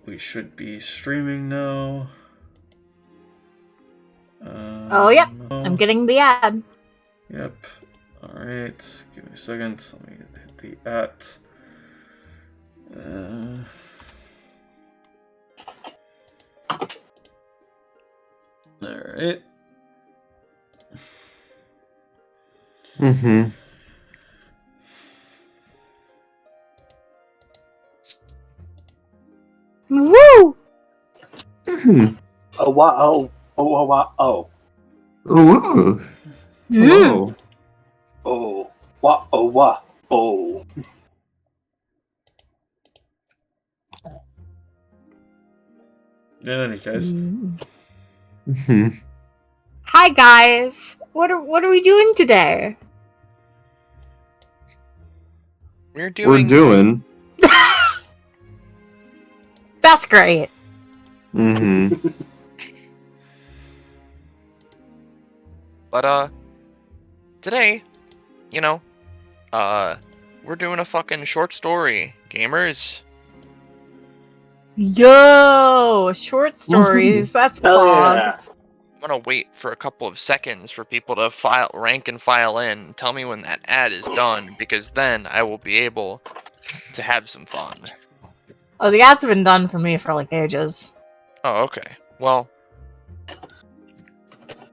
We should be streaming now. Oh, yep. I'm getting the ad. Yep. Alright. Give me a second. Let me hit the at. Alright. Mm-hmm. Woo! Mm-hmm. Oh, wow. Oh, oh, wow. Oh. Ooh. Hello. Oh. Wow. Oh, wow. Oh. In any case. Mm-hmm. Hi guys. What are we doing today? We're doing. That's great. Mm-hmm. But today, we're doing a fucking short story, gamers. Yo, short stories. That's Hell fog. yeah. I'm gonna wait for a couple of seconds for people to rank and file in. Tell me when that ad is done, because then I will be able to have some fun. Oh, the ads have been done for me for like ages. Oh, okay. Well,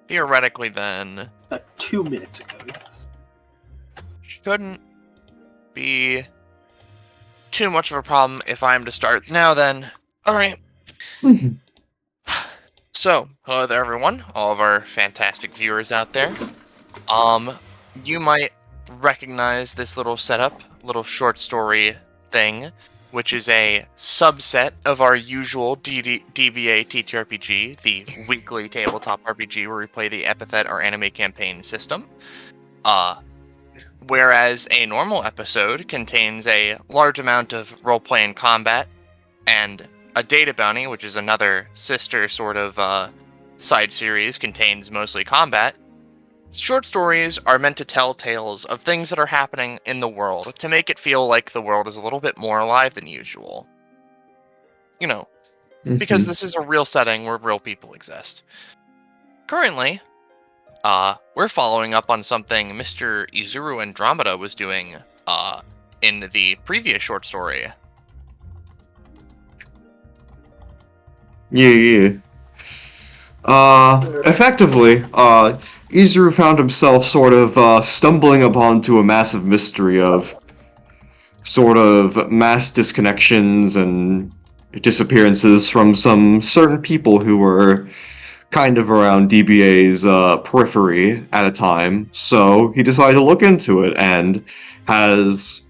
theoretically then, 2 minutes ago, yes. shouldn't be too much of a problem if I'm to start now then. Alright. Mm-hmm. So, hello there everyone, all of our fantastic viewers out there. You might recognize this little setup, little short story thing, which is a subset of our usual DBA TTRPG, the weekly tabletop RPG where we play the Epithet or anime campaign system. Whereas a normal episode contains a large amount of roleplay and combat, and a data bounty, which is another sister sort of side series, contains mostly combat. Short stories are meant to tell tales of things that are happening in the world, to make it feel like the world is a little bit more alive than usual. Because this is a real setting where real people exist. Currently, we're following up on something Mr. Izuru Andromeda was doing in the previous short story. Yeah. Effectively, Izuru found himself sort of stumbling upon a massive mystery of sort of mass disconnections and disappearances from some certain people who were kind of around DBA's periphery at a time. So he decided to look into it and has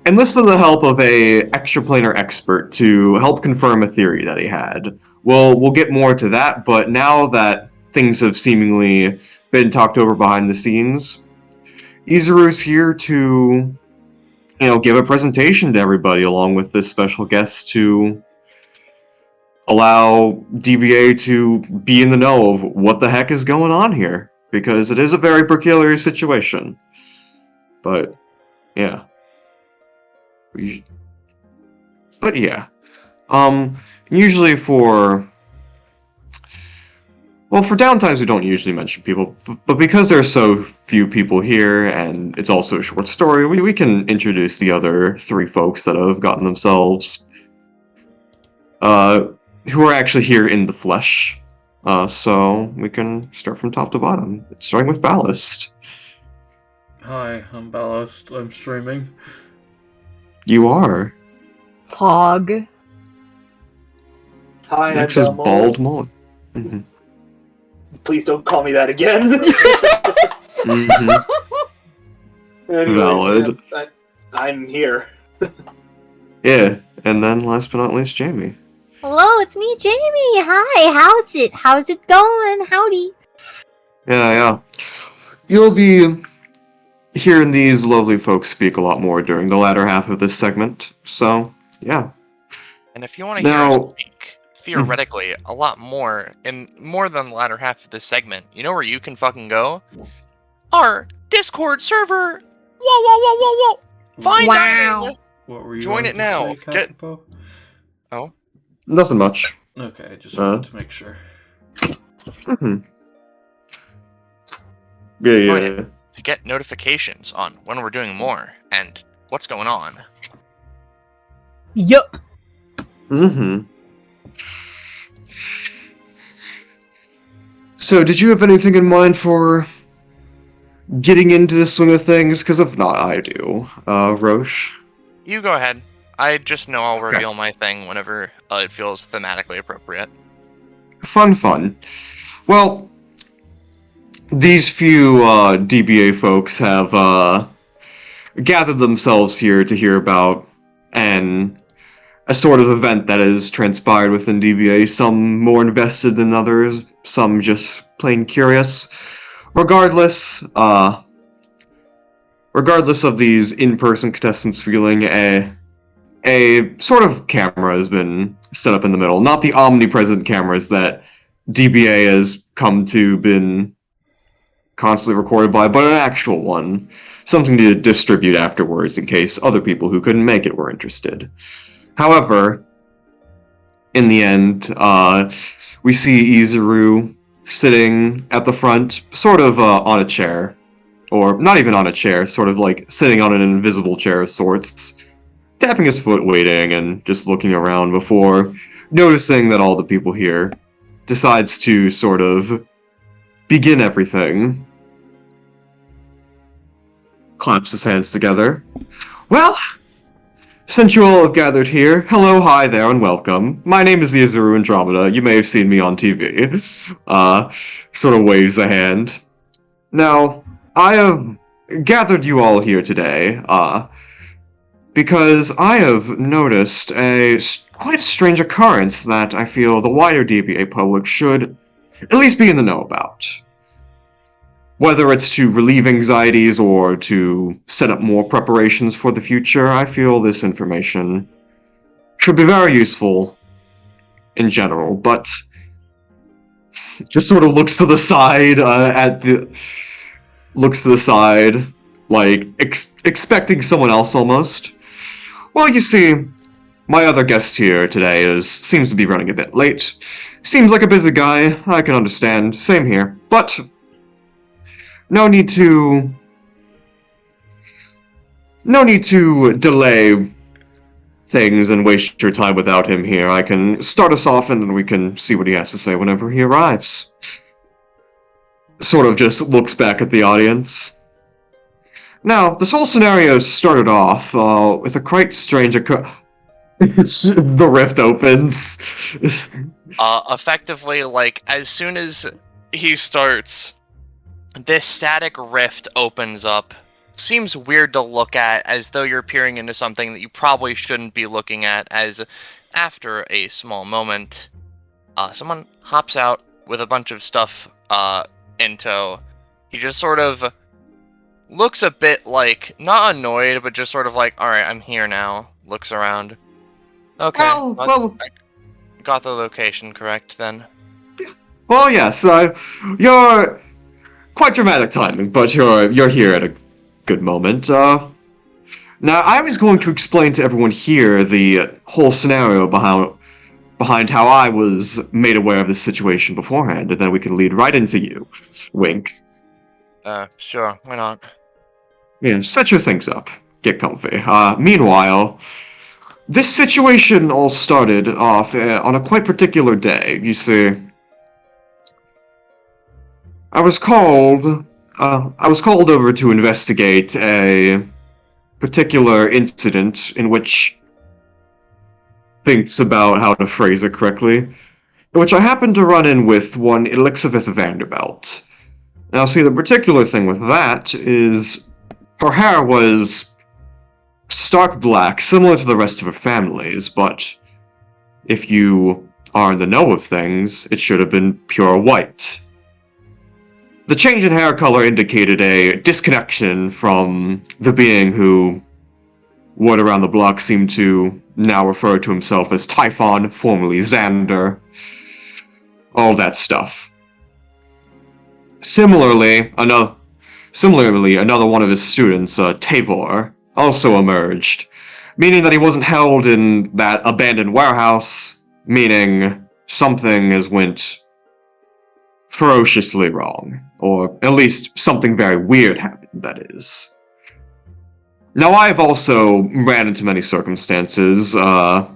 enlisted the help of a extraplanar expert to help confirm a theory that he had. We'll get more to that, but now that things have seemingly been talked over behind the scenes, Izuru's here to, give a presentation to everybody along with this special guest to allow DBA to be in the know of what the heck is going on here, because it is a very peculiar situation. But, yeah. Usually for downtimes we don't usually mention people, but because there are so few people here and it's also a short story, we can introduce the other 3 folks that have gotten themselves, who are actually here in the flesh. So we can start from top to bottom, starting with Ballast. Hi, I'm Ballast. I'm streaming. You are. Fog. Hi, Next I'm is Belmo. Bald Mullet. Mm-hmm. Please don't call me that again. Mm-hmm. Anyways, Valid. I'm here. Yeah, and then last but not least, Jamie. Hello, it's me, Jamie. Hi, how's it going? Howdy. Yeah. You'll be hearing these lovely folks speak a lot more during the latter half of this segment, so, yeah. And if you want to hear us speak, theoretically, a lot more, and more than the latter half of this segment, you know where you can fucking go? Our Discord server! Whoa! Fine dining! What were you Join going it to now. say, Kakapo? Oh? Nothing much. Okay, I just wanted to make sure. Mm-hmm. Yeah. Oh, yeah. To get notifications on when we're doing more and what's going on. Yup. Mm-hmm. So, did you have anything in mind for getting into the swing of things? Because if not, I do. Roche? You go ahead. I just know I'll reveal my thing whenever it feels thematically appropriate. Fun. Well, these few DBA folks have gathered themselves here to hear about a sort of event that has transpired within DBA, some more invested than others, some just plain curious. Regardless of these in-person contestants feeling, a sort of camera has been set up in the middle. Not the omnipresent cameras that DBA has come to been constantly recorded by, but an actual one. Something to distribute afterwards in case other people who couldn't make it were interested. However, in the end, we see Izuru sitting at the front, sort of on a chair. Or not even on a chair, sort of like sitting on an invisible chair of sorts, tapping his foot, waiting, and just looking around before noticing that all the people here decides to sort of begin everything. Claps his hands together. Well, since you all have gathered here, hello, hi there, and welcome. My name is Izuru Andromeda. You may have seen me on TV. Sort of waves a hand. Now, I have gathered you all here today, because I have noticed a quite strange occurrence that I feel the wider DBA public should at least be in the know about. Whether it's to relieve anxieties or to set up more preparations for the future, I feel this information should be very useful in general, but just sort of looks to the side like expecting someone else almost. Well, you see, my other guest here today seems to be running a bit late. Seems like a busy guy, I can understand. Same here. But no need to delay things and waste your time without him here. I can start us off and then we can see what he has to say whenever he arrives. Sort of just looks back at the audience. Now, this whole scenario started off with a quite strange the rift opens. Effectively, like, as soon as he starts, this static rift opens up. Seems weird to look at, as though you're peering into something that you probably shouldn't be looking at, as after a small moment, someone hops out with a bunch of stuff in tow. He just sort of looks a bit like, not annoyed, but just sort of like, alright, I'm here now. Looks around. Okay, Well, I got the location correct then. well, yes, you're quite dramatic timing, but you're here at a good moment. Now, I was going to explain to everyone here the whole scenario behind how I was made aware of this situation beforehand, and then we can lead right into you. Winks. Sure, why not? Yeah, set your things up. Get comfy. Meanwhile, this situation all started off on a quite particular day. You see, I was called over to investigate a particular incident in which thinks about how to phrase it correctly, in which I happened to run in with one Epithet Vanderbilt. Now, see, the particular thing with that is her hair was stark black, similar to the rest of her family's, but if you are in the know of things, it should have been pure white. The change in hair color indicated a disconnection from the being who word around the block seemed to now refer to himself as Typhon, formerly Xander. All that stuff. Similarly, another one of his students, Tavor, also emerged, meaning that he wasn't held in that abandoned warehouse, meaning something has went ferociously wrong, or at least something very weird happened, that is. Now, I've also ran into many circumstances. I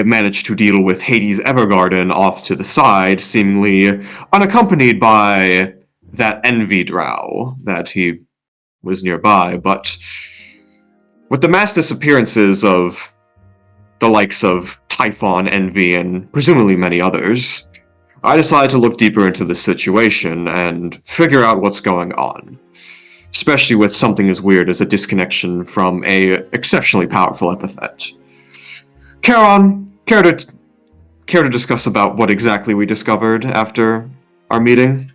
managed to deal with Hades Evergarden off to the side, seemingly unaccompanied by that envy drow that he was nearby, but with the mass disappearances of the likes of Typhon, Envy, and presumably many others, I decided to look deeper into the situation and figure out what's going on. Especially with something as weird as a disconnection from a exceptionally powerful epithet. Charon, care to discuss about what exactly we discovered after our meeting?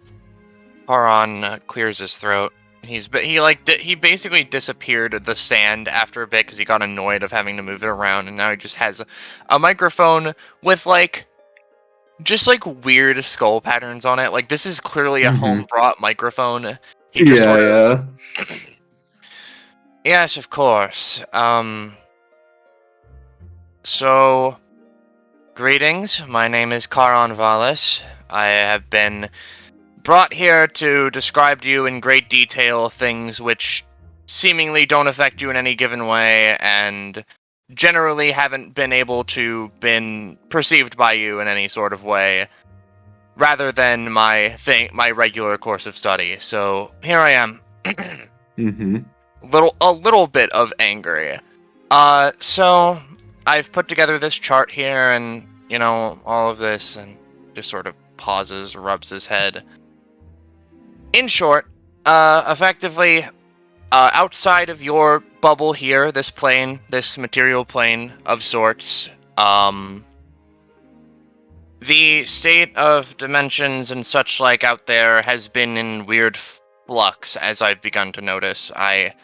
Paran clears his throat. He basically disappeared at the stand after a bit because he got annoyed of having to move it around, and now he just has a microphone with just weird skull patterns on it. Like, this is clearly a home brought microphone. He just Yeah. Yes, of course. So, greetings. My name is Caron Valis. I have been brought here to describe to you in great detail things which seemingly don't affect you in any given way, and generally haven't been able to been perceived by you in any sort of way, rather than my regular course of study. So here I am. A little bit of angry. So I've put together this chart here, and all of this, and just sort of pauses, rubs his head. In short, effectively, outside of your bubble here, this plane, this material plane of sorts, the state of dimensions and such like out there has been in weird flux, as I've begun to notice. I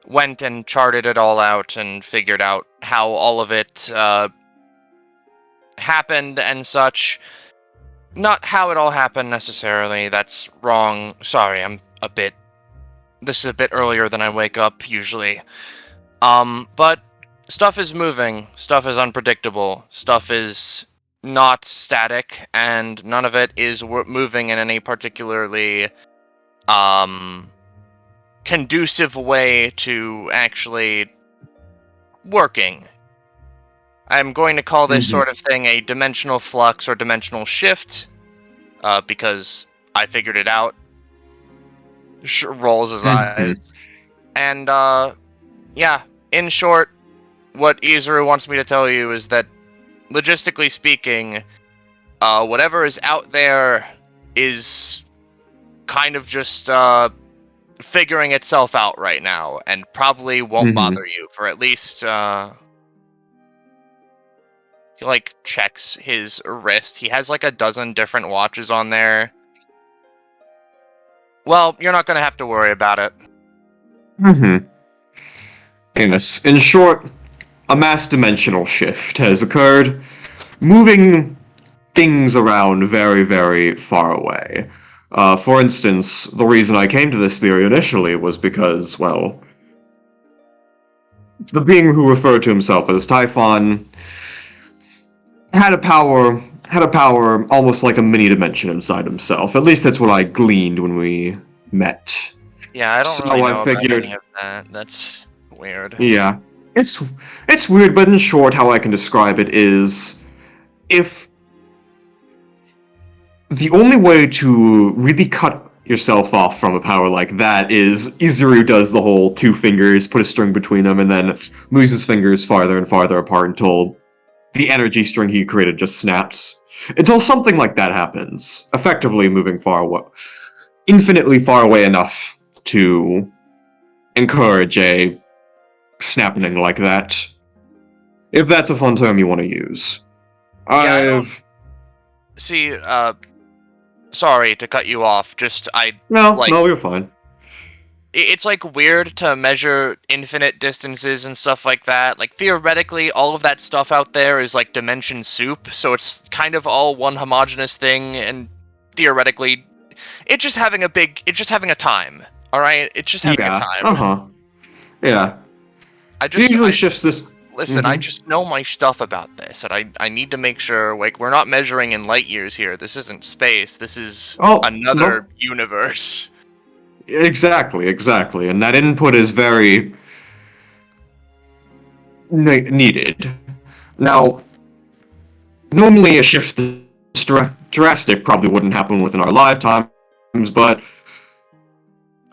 went and charted it all out and figured out how all of it happened and such. Not how it all happened necessarily, that's wrong. Sorry, this is a bit earlier than I wake up usually. But stuff is moving, stuff is unpredictable, stuff is not static, and none of it is moving in any particularly conducive way to actually working. I'm going to call this sort of thing a dimensional flux or dimensional shift, because I figured it out. Rolls his eyes. And, yeah, in short, what Izuru wants me to tell you is that, logistically speaking, whatever is out there is kind of just, figuring itself out right now, and probably won't bother you for at least, he, checks his wrist. He has, a dozen different watches on there. Well, you're not gonna have to worry about it. In short, a mass dimensional shift has occurred, moving things around very, very far away. For instance, the reason I came to this theory initially was because, well, the being who referred to himself as Typhon had a power almost like a mini dimension inside himself. At least that's what I gleaned when we met. Yeah, I don't really know about any of that. That's weird. Yeah. It's weird, but in short, how I can describe it is, if the only way to really cut yourself off from a power like that is Izuru does the whole two fingers, put a string between them, and then moves his fingers farther and farther apart until the energy string he created just snaps. Until something like that happens, effectively moving infinitely far away enough to encourage a snapping like that. If that's a fun term you want to use. See, sorry to cut you off, No, you're fine. It's weird to measure infinite distances and stuff like that. Theoretically, all of that stuff out there is dimension soup, so it's kind of all one homogeneous thing, and theoretically, it's just having a time. Alright? It's just having a time. Yeah. It usually shifts this. Listen, I Mhm. just know my stuff about this, and I need to make sure, like, we're not measuring in light years here. This isn't space. This is Oh, another no. universe. Exactly. And that input is very needed. Now, normally a shift this drastic probably wouldn't happen within our lifetimes, but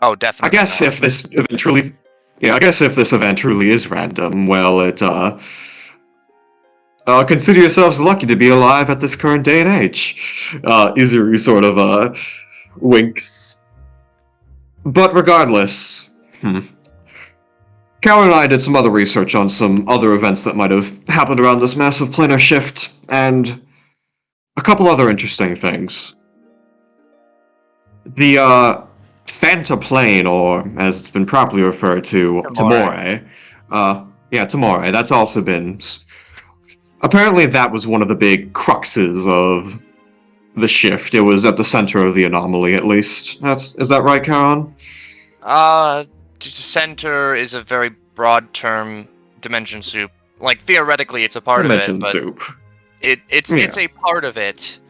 Oh, I definitely guess not. if this event truly, yeah, I guess if this event truly is random, well, consider yourselves lucky to be alive at this current day and age. Izuru sort of, winks. But regardless, Cal and I did some other research on some other events that might have happened around this massive planar shift, and a couple other interesting things. The, Phanta plane, or as it's been properly referred to, Tomorrow. Tamore. Tamore, that's also been... Apparently that was one of the big cruxes of the shift. It was at the center of the anomaly, at least. Is that right, Karen? Center is a very broad term. Dimension soup. Like, theoretically, it's a part of it, Dimension but soup. it's Yeah. a part of it,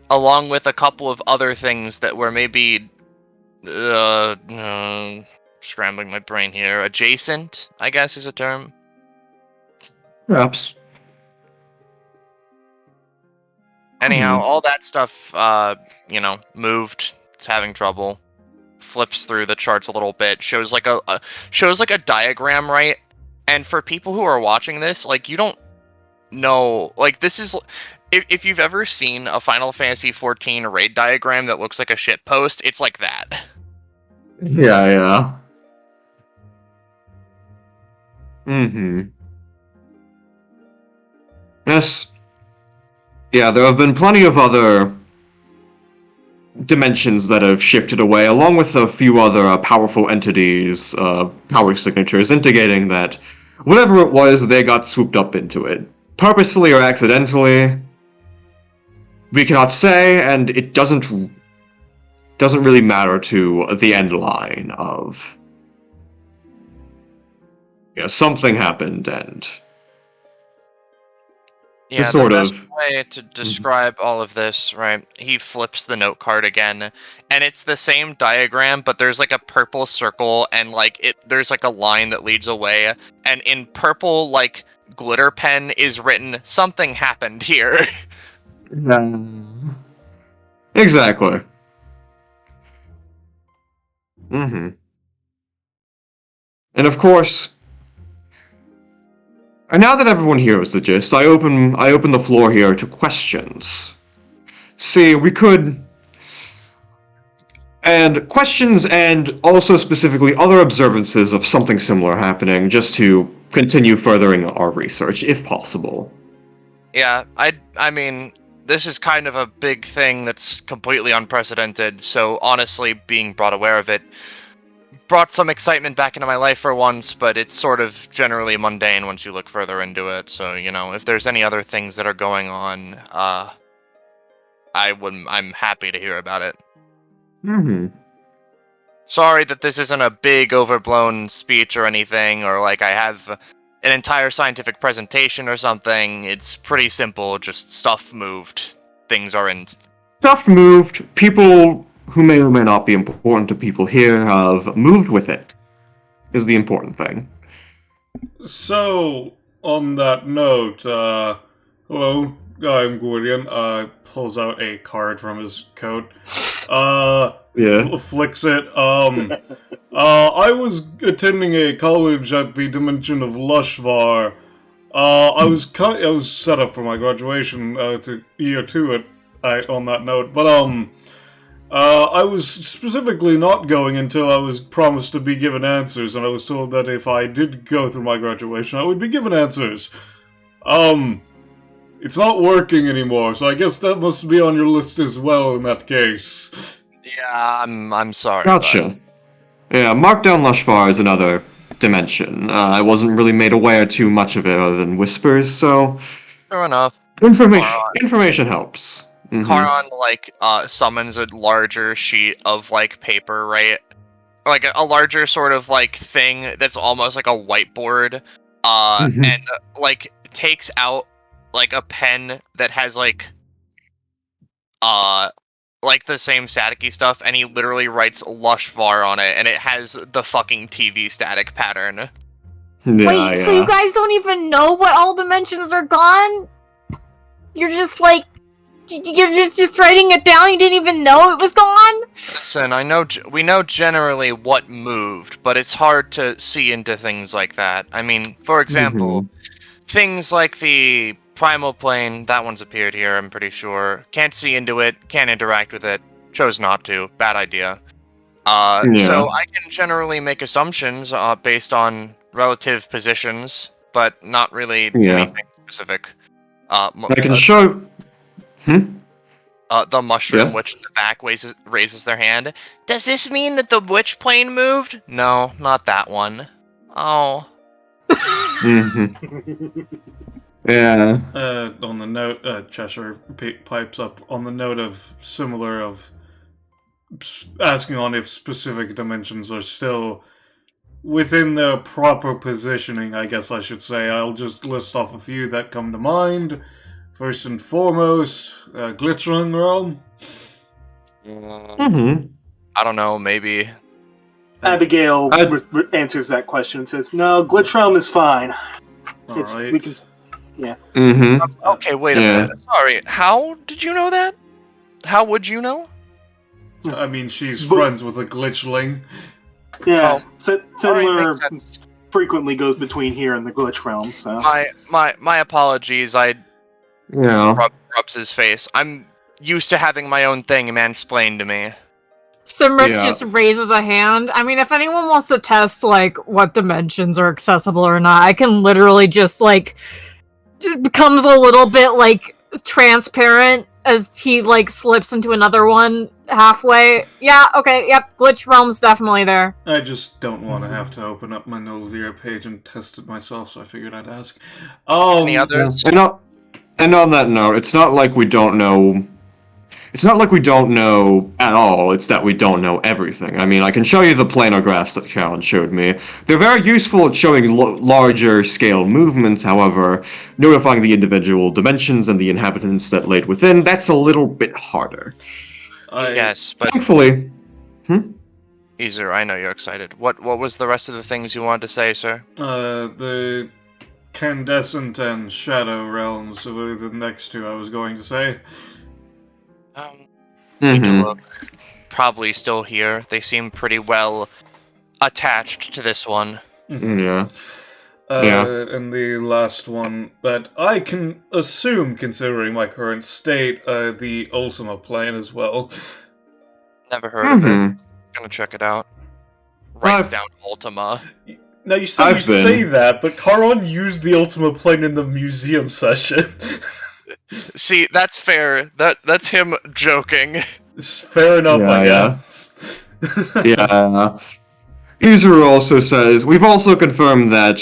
along with a couple of other things that were maybe, scrambling my brain here. Adjacent, I guess, is a term. Perhaps. Anyhow, Hmm. all that stuff, moved. It's having trouble. Flips through the charts a little bit. Shows like a diagram, right? And for people who are watching this, like, you don't know, like, this is, if you've ever seen a Final Fantasy XIV raid diagram that looks like a shitpost, it's like that. Yeah. Mm-hmm. Yes. Yeah, there have been plenty of other dimensions that have shifted away, along with a few other powerful entities, power signatures, indicating that whatever it was, they got swooped up into it. Purposefully or accidentally, we cannot say, and it doesn't really matter to the end line of, something happened, and Yeah, the sort best of... way to describe all of this, right? He flips the note card again, and it's the same diagram, but there's like a purple circle, and there's like a line that leads away, and in purple, like, glitter pen is written, "Something happened here." Exactly. Mm-hmm. And of course, and now that everyone hears the gist, I open the floor here to questions. See, we could... And questions, and also specifically other observances of something similar happening, just to continue furthering our research, if possible. Yeah, I mean, this is kind of a big thing that's completely unprecedented, so honestly, being brought aware of it brought some excitement back into my life for once, but it's sort of generally mundane once you look further into it, so, if there's any other things that are going on, I'm happy to hear about it. Mm-hmm. Sorry that this isn't a big overblown speech or anything, or like I have an entire scientific presentation or something. It's pretty simple, just stuff moved. Things are in... Stuff moved. People who may or may not be important to people here have moved with it, is the important thing. So, on that note, hello, I'm Gordian. Pulls out a card from his coat. Yeah. Flicks it. I was attending a college at the dimension of Lushvar. I was set up for my graduation, to year 2 on that note, but, I was specifically not going until I was promised to be given answers, and I was told that if I did go through my graduation, I would be given answers. It's not working anymore, so I guess that must be on your list as well in that case. Yeah, I'm sorry. Gotcha. Yeah, Markdown Lushvar is another dimension. I wasn't really made aware too much of it other than whispers, so... Fair enough. Information helps. Mm-hmm. Charon, summons a larger sheet of, paper, right? Like, a larger sort of, thing that's almost like a whiteboard, and like takes out like a pen that has like the same staticky stuff, and he literally writes Lushvar on it, and it has the fucking TV static pattern. Yeah, Wait, so you guys don't even know what all dimensions are gone? You're just like, you're just writing it down. You didn't even know it was gone. Listen, we know generally what moved, but it's hard to see into things like that. I mean, for example, things like the primal plane, that one's appeared here, I'm pretty sure. Can't see into it, can't interact with it, chose not to, bad idea. So I can generally make assumptions based on relative positions, but not really anything specific. I can show... The mushroom witch in the back raises their hand. Does this mean that the witch plane moved? No, not that one. Oh. Yeah. On the note, Cheshire pipes up on the note of similar of asking on if specific dimensions are still within their proper positioning, I guess I should say. I'll just list off a few that come to mind. First and foremost, Glittering Realm. I don't know, maybe. Abigail answers that question and says, "No, Glitch Realm is fine. We can, yeah." Okay, wait a minute. Sorry, how did you know that? How would you know? I mean, she's friends with a glitchling. Yeah, Titular frequently goes between here and the Glitch Realm. So my apologies. Rubs his face. I'm used to having my own thing mansplained to me. Simrit just raises a hand. I mean, if anyone wants to test, like, what dimensions are accessible or not, I can literally just, like, it becomes a little bit, like, transparent as he, like, slips into another one halfway. Yeah, okay, yep, Glitch Realm's definitely there. I just don't want to have to open up my Nolvira page and test it myself, so I figured I'd ask. Any others? And on that note, it's not like we don't know... It's not like we don't know at all, it's that we don't know everything. I mean, I can show you the planar graphs that Karen showed me. They're very useful at showing larger scale movements, however, notifying the individual dimensions and the inhabitants that laid within, that's a little bit harder. Yes, but... Thankfully... Easer, I know you're excited. What was the rest of the things you wanted to say, sir? The Candescent and Shadow Realms were the next two I was going to say. Need to look. Probably still here. They seem pretty well attached to this one. Yeah. And the last one that I can assume, considering my current state, the Ultima plane as well. Never heard of it. Gonna check it out. Writes down Ultima. Now you say that, but Caron used the Ultima plane in the museum session. See, that's fair. That's him joking. It's fair enough, I guess. Yeah. Izuru also says, we've also confirmed that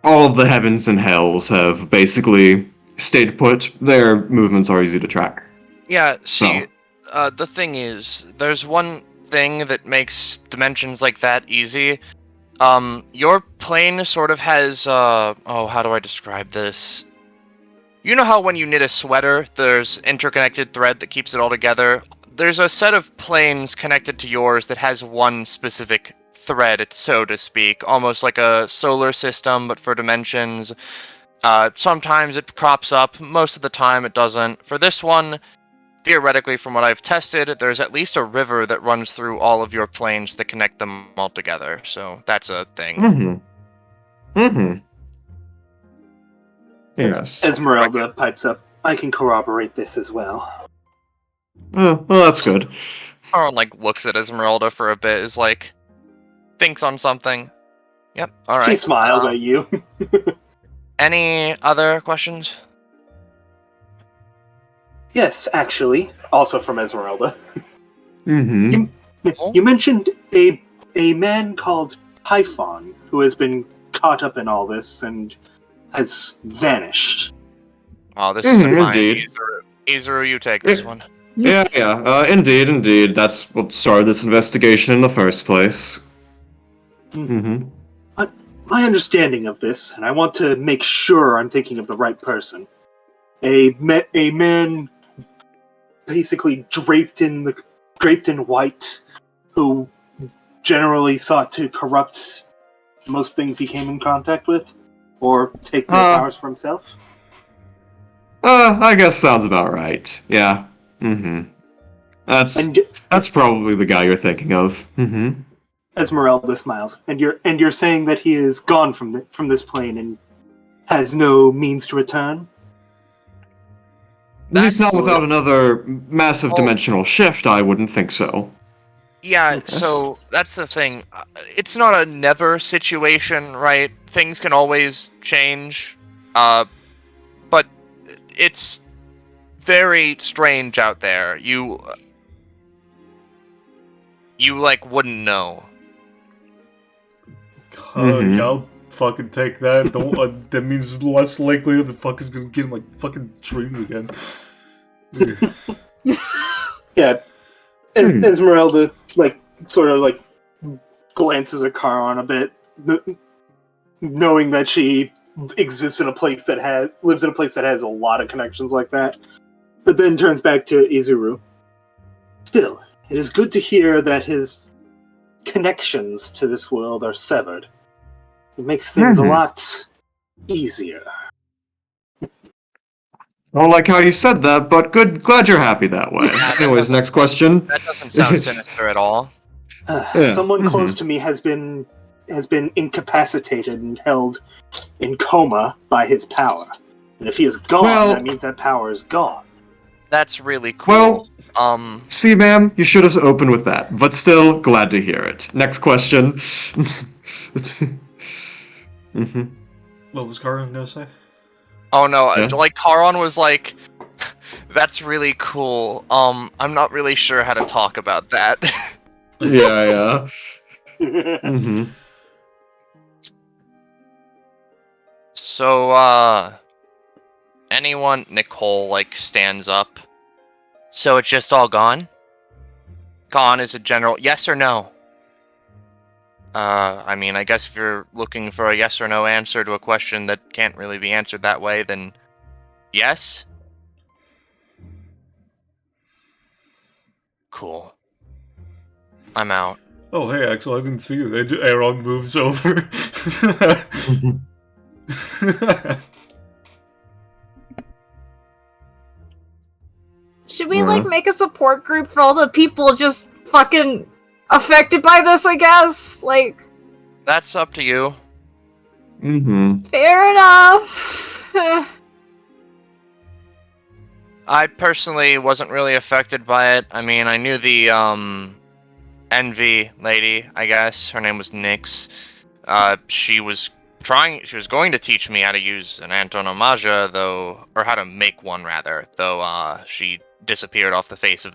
all of the heavens and hells have basically stayed put. Their movements are easy to track. Yeah, see, the thing is, there's one thing that makes dimensions like that easy. Your plane sort of has, how do I describe this? You know how when you knit a sweater, there's interconnected thread that keeps it all together? There's a set of planes connected to yours that has one specific thread, so to speak, almost like a solar system, but for dimensions. Sometimes it crops up, most of the time it doesn't. For this one, theoretically, from what I've tested, there's at least a river that runs through all of your planes that connect them all together, so that's a thing. Yes. Esmeralda pipes up. I can corroborate this as well. Well, that's good. Aaron, looks at Esmeralda for a bit, is thinks on something. Yep, alright. She smiles at you. Any other questions? Yes, actually. Also from Esmeralda. Mm-hmm. You mentioned a man called Typhon who has been caught up in all this and has vanished. Oh, this isn't mine. Indeed. Izuru, you take this one. Yeah, indeed. That's what started this investigation in the first place. Mm-hmm. my understanding of this, and I want to make sure I'm thinking of the right person. A man basically draped in white, who generally sought to corrupt most things he came in contact with, or take their powers for himself. I guess sounds about right. Yeah. Mm-hmm. That's probably the guy you're thinking of. Mm-hmm. Esmeralda smiles, and you're saying that he is gone from this plane and has no means to return. At least not without another massive dimensional shift. I wouldn't think so. Yeah, Okay. so that's the thing. It's not a never situation, right? Things can always change, but it's very strange out there. You like wouldn't know. Yeah, I'll fucking take that. That means less likely that the fucker's gonna get in my fucking dreams again. Yeah, Esmeralda sort of glances at Charon a bit, knowing that she lives in a place that has a lot of connections like that. But then turns back to Izuru. Still, it is good to hear that his connections to this world are severed. It makes things a lot easier. I don't like how you said that, but glad you're happy that way. Anyways, next question. That doesn't sound sinister at all. Someone close to me has been incapacitated and held in coma by his power. And if he is gone, that means that power is gone. That's really cool. Well, see, ma'am, you should have opened with that, but still, glad to hear it. Next question. What was Karan gonna say? Oh no, Yeah. Charon was like, that's really cool. I'm not really sure how to talk about that. Yeah. Mm-hmm. So, anyone, Nicole, stands up. So it's just all gone? Gone is a general yes or no? I mean, I guess if you're looking for a yes or no answer to a question that can't really be answered that way, then yes? Cool. I'm out. Oh, hey, Axel, I didn't see you. Aaron moves over. Should we make a support group for all the people just fucking affected by this, I guess? That's up to you. Mm-hmm. Fair enough. I personally wasn't really affected by it. I mean, I knew the, Envy lady, I guess. Her name was Nyx. She was going to teach me how to use an antonomasia, though, or how to make one, rather, though, she disappeared off the face of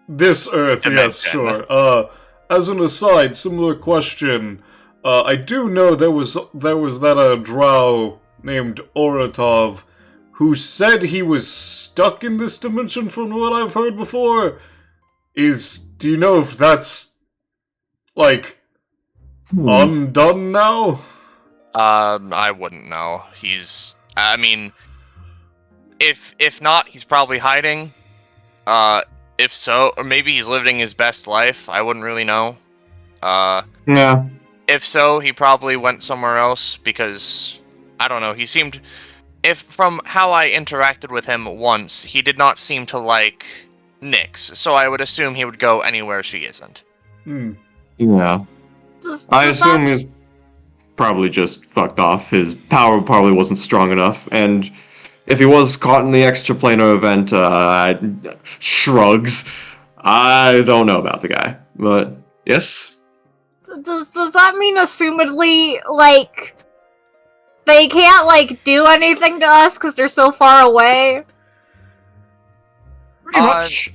this Earth, dimension. yes, sure. As an aside, similar question. I do know there was that drow named Oratov who said he was stuck in this dimension from what I've heard before. Do you know if that's, undone now? I wouldn't know. I mean, if not, he's probably hiding. If so, or maybe he's living his best life, I wouldn't really know. Yeah. If so, he probably went somewhere else, because, I don't know, from how I interacted with him once, he did not seem to like Nyx, so I would assume he would go anywhere she isn't. Yeah. I assume he's probably just fucked off. His power probably wasn't strong enough, and if he was caught in the extraplanar event, shrugs. I don't know about the guy, but yes. Does that mean assumedly, they can't, do anything to us because they're so far away? Pretty much,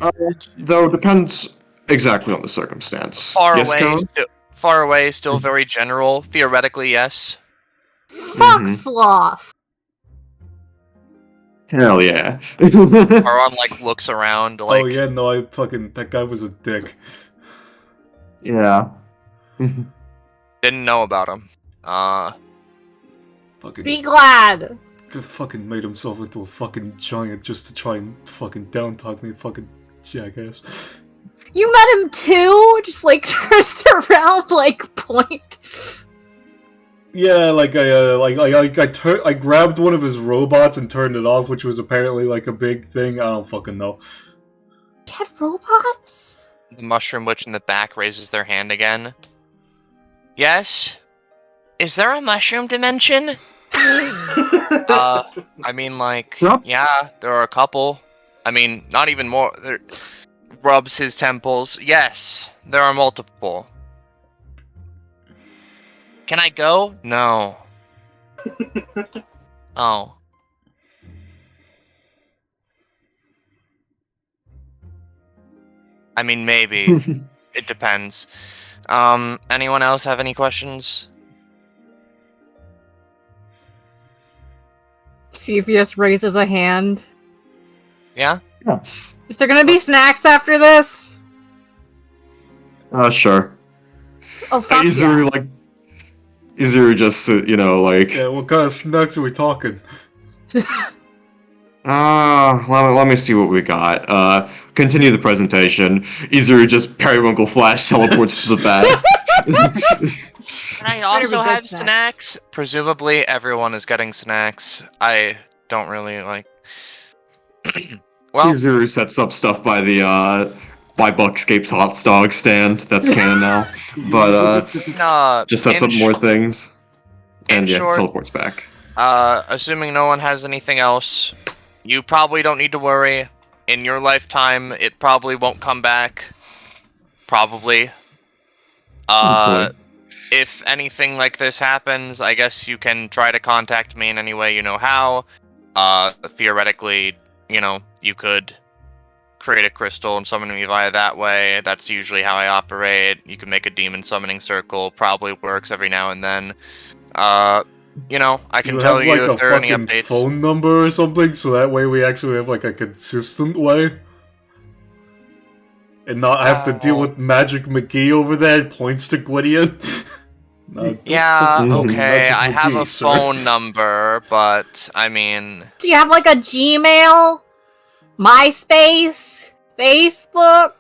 though depends exactly on the circumstance. Far away, still very general. Theoretically, yes. Fuck Sloth. Hell yeah. Charon, looks around, Oh yeah, no, that guy was a dick. Yeah. Didn't know about him. Fucking, Be glad. fucking made himself into a fucking giant just to try and fucking down talk me, fucking jackass. You met him too? Just like turns around, like point. Yeah, like I grabbed one of his robots and turned it off, which was apparently like a big thing. I don't fucking know. Get robots? The mushroom witch in the back raises their hand again. Yes? Is there a mushroom dimension? I mean, like, Yep. yeah, there are a couple. I mean, not even more. There rubs his temples. Yes, there are multiple. Can I go? No. Oh. I mean, maybe. It depends. Anyone else have any questions? Cepheus raises a hand. Yeah? Yes. Is there gonna be snacks after this? Sure. Oh, fuck yeah. Izuru just, like... Yeah, what kind of snacks are we talking? Let me see what we got. Continue the presentation. Izuru just periwinkle flash teleports to the back. Can I also good have snacks. snacks? Presumably everyone is getting snacks. I don't really like... Well, Izuru sets up stuff by the, by Buckscape's hot dog stand. That's canon now. But, just sets up more things. And yeah, short, teleports back. assuming no one has anything else, you probably don't need to worry. In your lifetime, it probably won't come back. Probably. Okay. If anything like this happens, I guess you can try to contact me in any way you know how. Theoretically, you could create a crystal and summon me via that way. That's usually how I operate. You can make a demon summoning circle. Probably works every now and then. I can tell you if there are any updates. Phone number or something, so that way we actually have like a consistent way, and not have to deal with Magic McGee over there. Points to Gwydion. Yeah, okay, Magic I have McGee, a sir. phone number, but I mean, Do you have like a Gmail? MySpace? Facebook?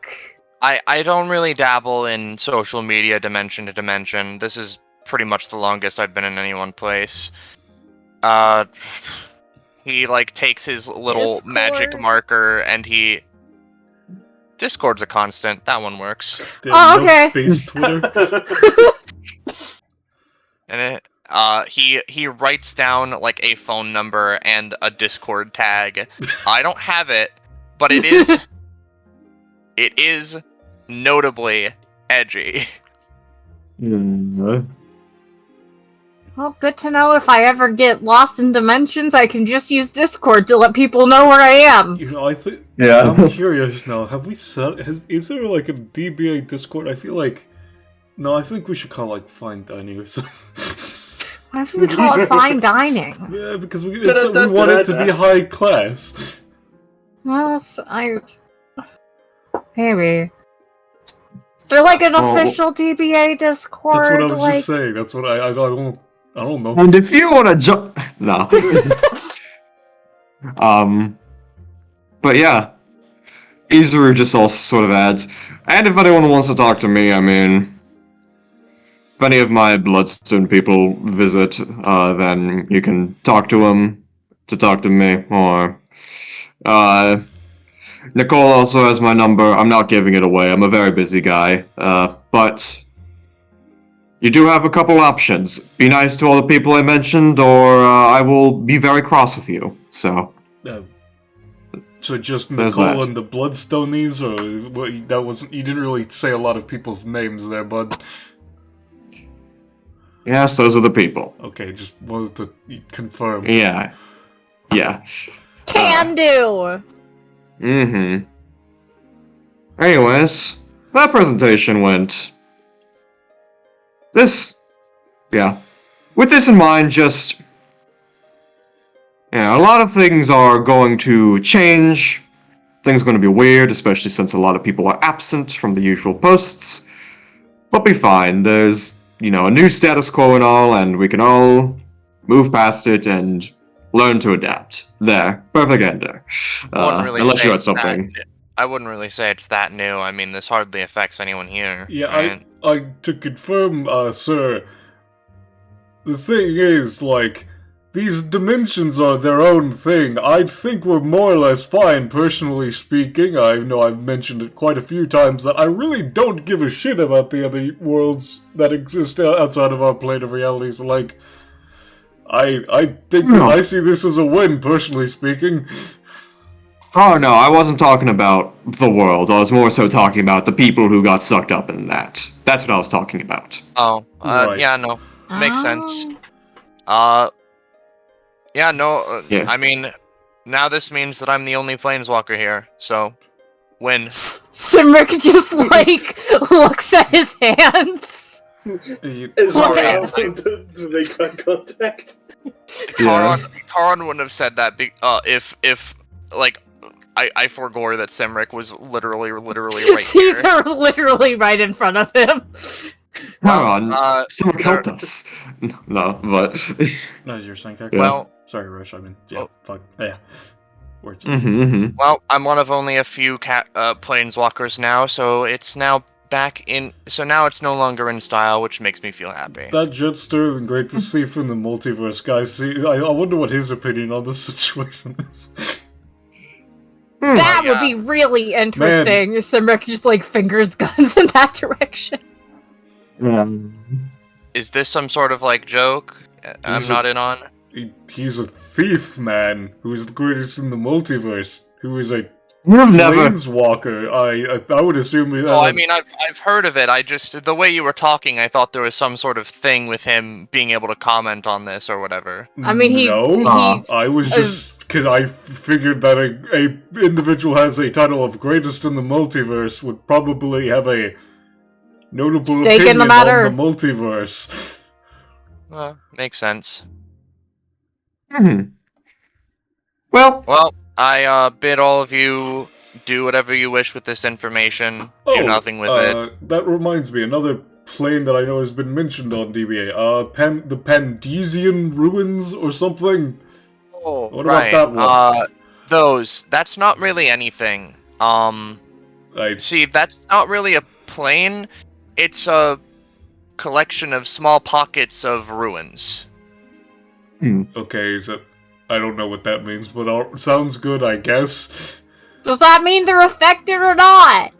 I don't really dabble in social media dimension to dimension. This is pretty much the longest I've been in any one place. He like takes his little magic Discord? marker and he... Discord's a constant, that one works. Oh, okay. Base Twitter. And he writes down like a phone number and a Discord tag. I don't have it, but it is notably edgy. Well, good to know. If I ever get lost in dimensions, I can just use Discord to let people know where I am. I think. Yeah. I'm curious now. Have we set? Is there like a DBA Discord? I feel like. No, I think we should call it like fine dining or something. Why do we call it fine dining? Yeah, because we want it to be high class. Well, maybe. Is there like an official DBA Discord? That's what I was like... just saying. That's what I don't know. And if you want to jump... No. But yeah. Izuru just also sort of adds, and if anyone wants to talk to me, I mean... If any of my Bloodstone people visit, then you can talk to them to talk to me, or... Nicole also has my number. I'm not giving it away. I'm a very busy guy. But... You do have a couple options. Be nice to all the people I mentioned, or I will be very cross with you. So just There's Nicole that. and the Bloodstonies, or what, that wasn't? You didn't really say a lot of people's names there, bud. yes, those are the people. Okay, just wanted to confirm. Yeah. Can do! Mm-hmm. Anyways, that presentation went... With this in mind, just... Yeah, a lot of things are going to change. Things are going to be weird, especially since a lot of people are absent from the usual posts. But be fine, there's a new status quo and all, and we can all move past it and learn to adapt. There, perfect ender. I wouldn't really Unless say you had it's that something. I wouldn't really say it's that new. I mean, this hardly affects anyone here. Yeah, right? I to confirm, sir, the thing is, like, these dimensions are their own thing. I think we're more or less fine, personally speaking. I know I've mentioned it quite a few times that I really don't give a shit about the other worlds that exist outside of our plane of reality. So, like, I think that I see this as a win, personally speaking. Oh no, I wasn't talking about the world. I was more so talking about the people who got sucked up in that. That's what I was talking about. Oh, Right. yeah, no, makes sense. Yeah, no, Yeah. I mean, now this means that I'm the only planeswalker here, so win. Simric just like looks at his hands. Ismael to make eye contact. Karan wouldn't have said that if like I forgore that Simric was literally right These here. are literally right in front of him. Come on, someone helped us. No, but... No, you're saying Yeah. Well, sorry, Rush. I mean, yeah, fuck, yeah. Words. well, I'm one of only a few planeswalkers now, so it's now back in. So now it's no longer in style, which makes me feel happy. That Jet Sterling, great to see from the multiverse, guys. See, I wonder what his opinion on this situation is. That would be really interesting. Simric just like fingers guns in that direction. Is this some sort of like joke I'm not in on? He's a thief, man, who is the greatest in the multiverse, who is a You've never... planeswalker. I would assume... Oh, I mean, I've heard of it. I just... The way you were talking, I thought there was some sort of thing with him being able to comment on this or whatever. I mean, I was just... Because I figured that a individual has a title of greatest in the multiverse would probably have a notable stake opinion in the matter. on the multiverse. Makes sense. Well, I bid all of you do whatever you wish with this information. Do nothing with it. That reminds me, another plane that I know has been mentioned on DBA. The Pandesian ruins or something. Oh, what about that one? That's not really anything. See, that's not really a plane. It's a collection of small pockets of ruins. Okay, I don't know what that means, but sounds good, I guess. Does that mean they're affected or not?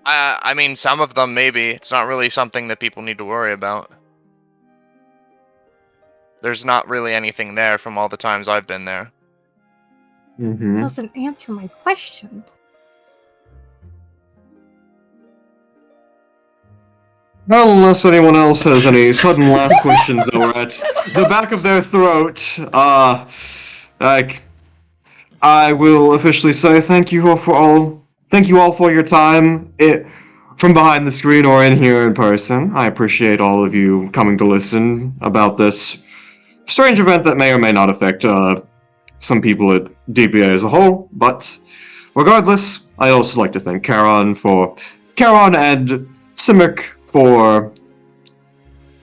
I mean, some of them maybe. It's not really something that people need to worry about. There's not really anything there from all the times I've been there. Doesn't answer my question. Well, unless anyone else has any sudden last questions that were at the back of their throat, I will officially say thank you all for your time, from behind the screen or in here in person. I appreciate all of you coming to listen about this strange event that may or may not affect some people at DBA as a whole, but regardless, I also like to thank Karan and Simic for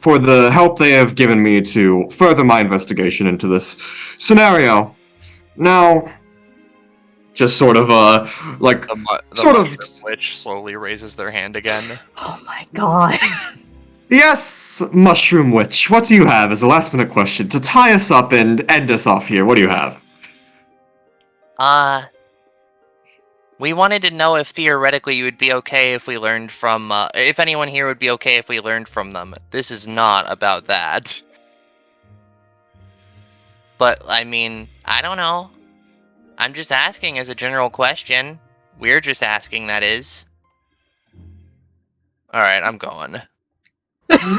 the help they have given me to further my investigation into this scenario. Now, just sort of, Witch slowly raises their hand again. Oh my god. Yes, Mushroom Witch, what do you have as a last minute question to tie us up and end us off here? What do you have? We wanted to know if theoretically you would be okay if we learned from, if anyone here would be okay if we learned from them. This is not about that. But, I mean, I don't know. I'm just asking as a general question. We're just asking, that is. Alright, I'm going.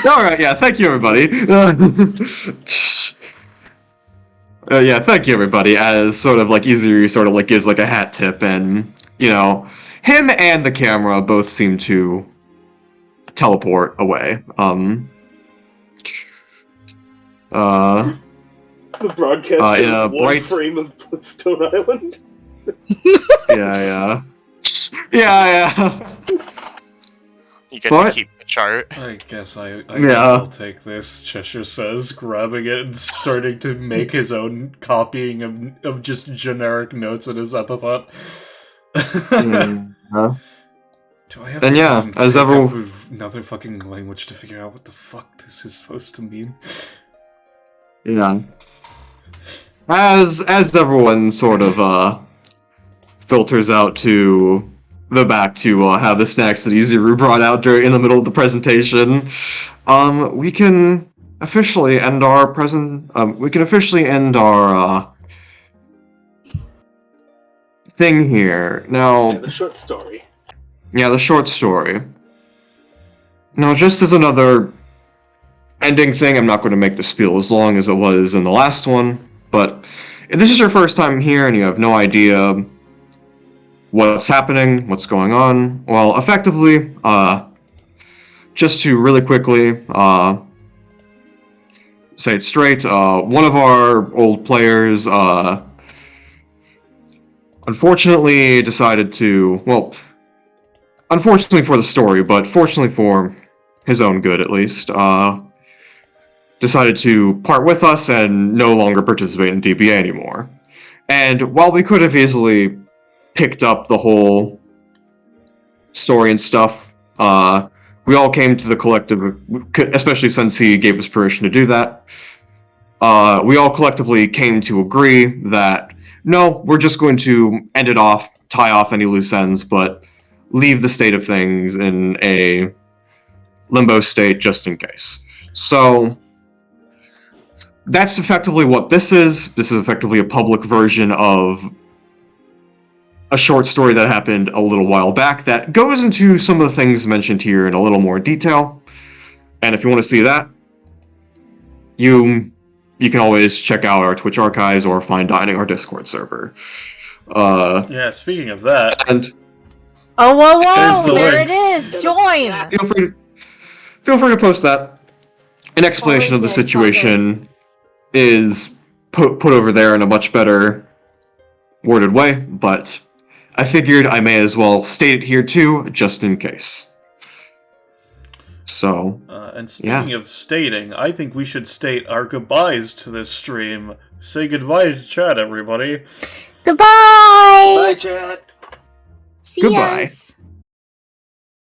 Alright, yeah, thank you everybody. Thank you everybody, as sort of like Izuru sort of like gives like a hat tip, and him and the camera both seem to teleport away. The broadcast in a is one bright frame of Bloodstone Island. Yeah. You get to keep the chart. I guess guess Yeah. I'll take this, Cheshire says, grabbing it and starting to make his own copying of just generic notes in his epithet. Yeah. Do I have And to yeah, fucking as pick ever- up another fucking language to figure out what the fuck this is supposed to mean? Yeah. As everyone sort of filters out to the back to have the snacks that Izuru brought out in the middle of the presentation, we can officially end our thing here. Now, Yeah, the short story. yeah, the short story. Now, just as another ending thing, I'm not going to make the spiel as long as it was in the last one, but if this is your first time here and you have no idea what's happening, what's going on, well, effectively, just to really quickly say it straight, one of our old players unfortunately decided to, well, unfortunately for the story, but fortunately for his own good at least, decided to part with us and no longer participate in DBA anymore. And while we could have easily picked up the whole story and stuff, we all came to the collective, especially since he gave us permission to do that, we all collectively came to agree that, no, we're just going to end it off, tie off any loose ends, but leave the state of things in a limbo state just in case. So that's effectively what this is. This is effectively a public version of a short story that happened a little while back that goes into some of the things mentioned here in a little more detail. And if you want to see that, you can always check out our Twitch archives or find Dining, our Discord server. Yeah, speaking of that, And Oh, whoa, There's whoa! the There link. it is. Join. feel free to post that. An explanation of the Holy dick situation is put over there in a much better worded way, but I figured I may as well state it here too, just in case. So, and speaking of stating, I think we should state our goodbyes to this stream. Say goodbye to chat, everybody. Goodbye. Bye, chat. See Goodbye. yas.